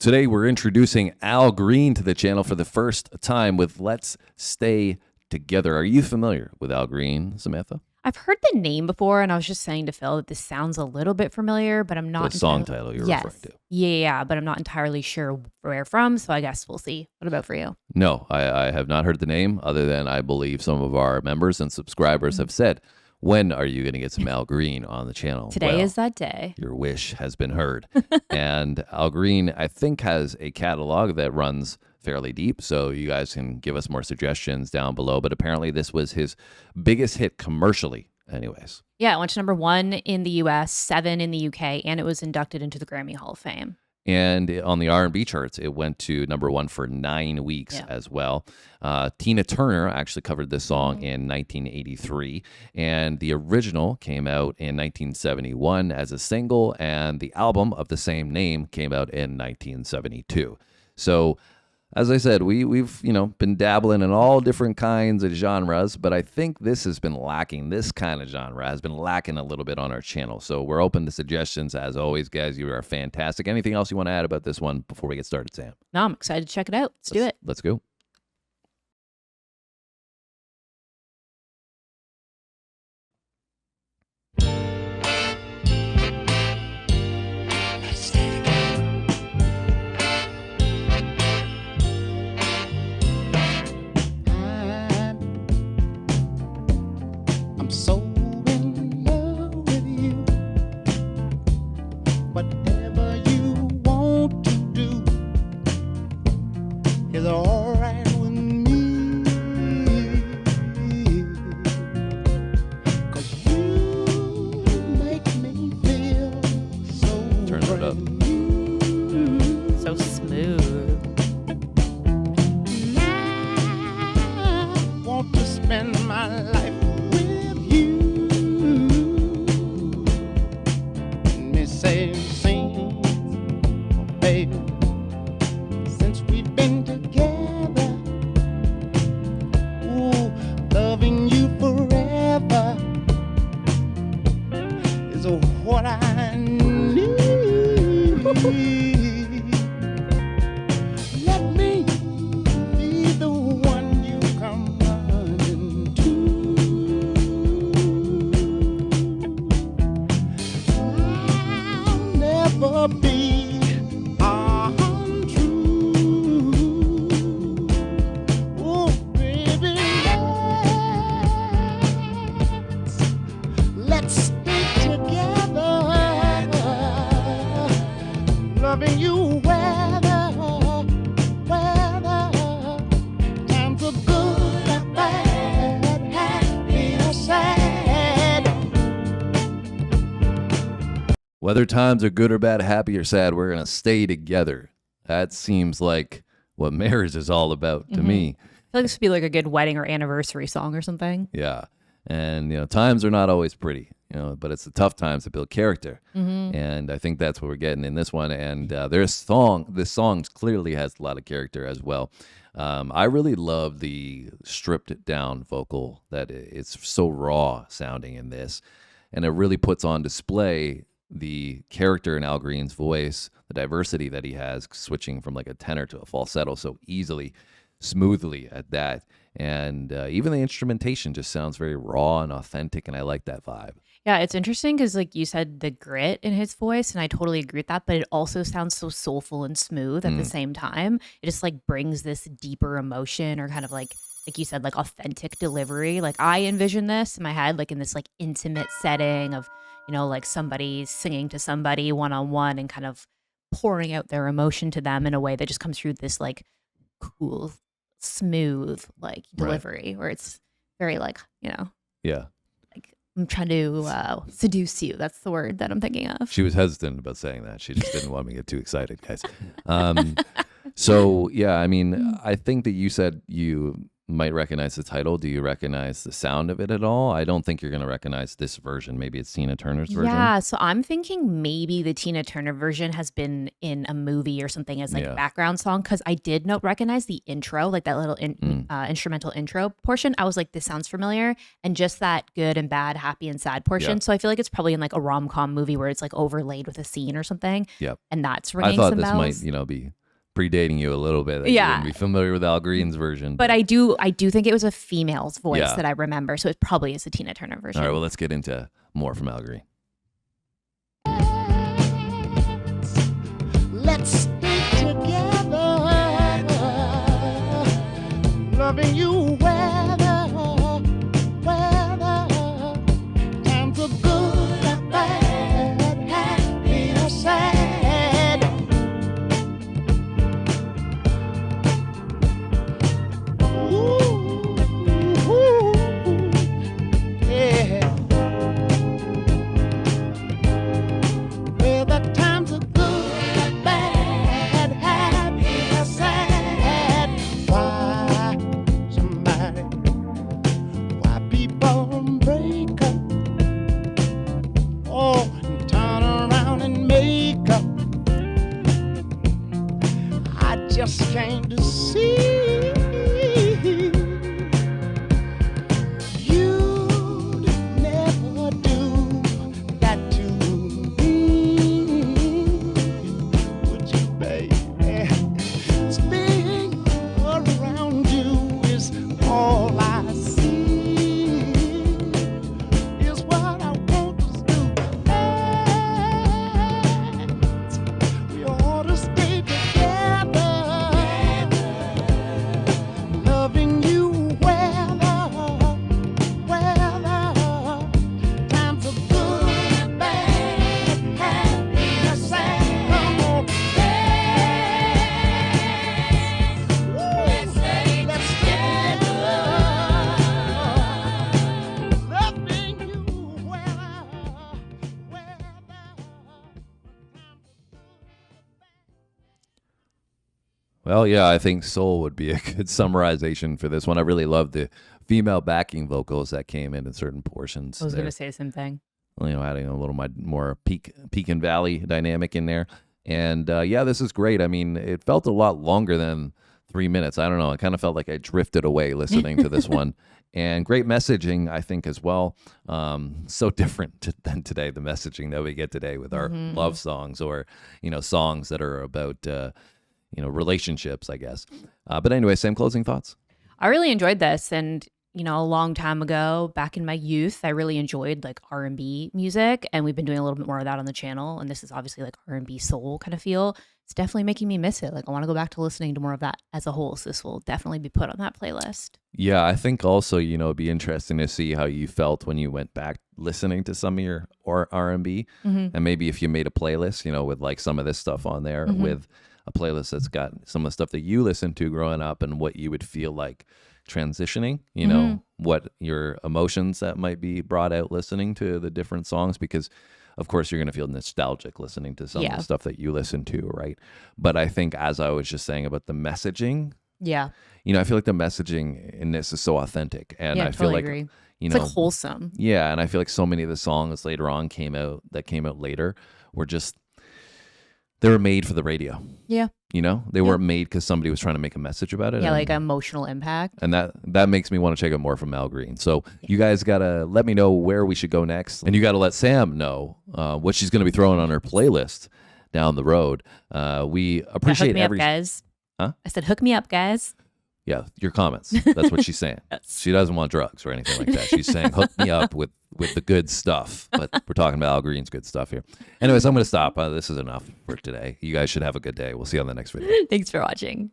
Today, we're introducing Al Green to the channel for the first time with Let's Stay Together. Are you familiar with Al Green, Samantha? I've heard the name before, and I was just saying to Phil that this sounds a little bit familiar, but I'm not The song title you're referring to. Yeah, but I'm not entirely sure where from, so I guess we'll see. What about for you? No, I have not heard the name, other than I believe some of our members and subscribers have said, when are you going to get some Al Green on the channel? Today is that day. Your wish has been heard. And Al Green, I think, has a catalog that runs fairly deep, so you guys can give us more suggestions down below. But apparently this was his biggest hit commercially anyways. Yeah, it went to #1 in the US, 7 in the UK, and it was inducted into the Grammy Hall of Fame. And on the R&B charts, it went to #1 for 9 weeks as well. Tina Turner actually covered this song in 1983, and the original came out in 1971 as a single, and the album of the same name came out in 1972. So, as I said, we've been dabbling in all different kinds of genres, but I think this has been lacking. This kind of genre has been lacking a little bit on our channel. So we're open to suggestions. As always, guys, you are fantastic. Anything else you want to add about this one before we get started, Sam? No, I'm excited to check it out. Let's do it. Let's go. So smooth. I want to spend my life with you. Me say, sing, baby, since we've been together. Ooh, loving you forever is what I need. Let me be the one you come running to. I'll never be untrue. Oh, baby, let's stay together. Loving you weather, times are good and bad, happy or sad. Whether times are good or bad, happy or sad, we're going to stay together. That seems like what marriage is all about to me. I feel like this would be like a good wedding or anniversary song or something. Yeah. And, times are not always pretty, but it's the tough times that build character. And I think that's what we're getting in this one. And this song clearly has a lot of character as well. I really love the stripped down vocal that it's so raw sounding in this. And it really puts on display the character in Al Green's voice, the diversity that he has, switching from like a tenor to a falsetto so easily, smoothly at that. And even the instrumentation just sounds very raw and authentic, and I like that vibe. Yeah, it's interesting because, like you said, the grit in his voice, and I totally agree with that, but it also sounds so soulful and smooth at the same time. It just like brings this deeper emotion, or kind of like you said, like authentic delivery. Like I envision this in my head, like in this like intimate setting of, like somebody singing to somebody one-on-one and kind of pouring out their emotion to them in a way that just comes through this like cool, smooth like delivery, where it's very like, Yeah. like I'm trying to seduce you. That's the word that I'm thinking of. She was hesitant about saying that. She just didn't want me to get too excited, guys. So, yeah, I mean, I think that you said you might recognize the title. Do you recognize the sound of it at all? I don't think you're going to recognize this version. Maybe it's Tina Turner's version. Yeah, so I'm thinking maybe the Tina Turner version has been in a movie or something as like a background song, because I did not recognize the intro, like that little instrumental intro portion. I was like, this sounds familiar, and just that good and bad, happy and sad portion. Yeah. So I feel like it's probably in like a rom-com movie where it's like overlaid with a scene or something. Yep. And that's I ringing thought some this bells. might, be predating you a little bit. That you Yeah. wouldn't be familiar with Al Green's version. But I do think it was a female's voice Yeah. that I remember. So it probably is the Tina Turner version. All right, well, let's get into more from Al Green. Let's stay together, loving you weather, times are good and bad, happy or sad. Ooh, yeah. Well, the times are good, bad, happy or sad. Why people break up? Oh, and turn around and make up. I just came to see you'd never do that to me, would you, baby? Spinning around you is all I see, is what I want to do. We ought to stay together, loving you weather, times are good, bad, happy or sad. Come on, let's stay together, loving you weather. Well, yeah, I think soul would be a good summarization for this one. I really love the female backing vocals that came in certain portions. I was there. going to say the same thing. Adding a little more peak and valley dynamic in there. And yeah, this is great. I mean, it felt a lot longer than 3 minutes. I don't know. I kind of felt like I drifted away listening to this one. And great messaging, I think, as well. So different than today, the messaging that we get today with our love songs, or, songs that are about, relationships, I guess. But anyway, same closing thoughts. I really enjoyed this, and a long time ago, back in my youth, I really enjoyed like R&B music, and we've been doing a little bit more of that on the channel, and this is obviously like R&B soul kind of feel. It's definitely making me miss it. Like I want to go back to listening to more of that as a whole, so this will definitely be put on that playlist. Yeah, I think also, it'd be interesting to see how you felt when you went back listening to some of your R&B, and maybe if you made a playlist, with like some of this stuff on there, with a playlist that's got some of the stuff that you listened to growing up and what you would feel like transitioning, what your emotions that might be brought out listening to the different songs, because of course you're going to feel nostalgic listening to some of the stuff that you listen to, right? But I think, as I was just saying about the messaging, I feel like the messaging in this is so authentic, and I feel like agree. It's like wholesome. Yeah, and I feel like so many of the songs later on came out later were just, they were made for the radio. Yeah. They weren't made because somebody was trying to make a message about it. Yeah, like emotional impact. And that makes me want to check out more from Al Green. So you guys got to let me know where we should go next. And you got to let Sam know what she's going to be throwing on her playlist down the road. We appreciate hook me up, guys. Huh? I said, hook me up, guys. Yeah, your comments. That's what she's saying. Yes. She doesn't want drugs or anything like that. She's saying, hook me up with the good stuff. But we're talking about Al Green's good stuff here. Anyways, I'm going to stop. This is enough for today. You guys should have a good day. We'll see you on the next video. Thanks for watching.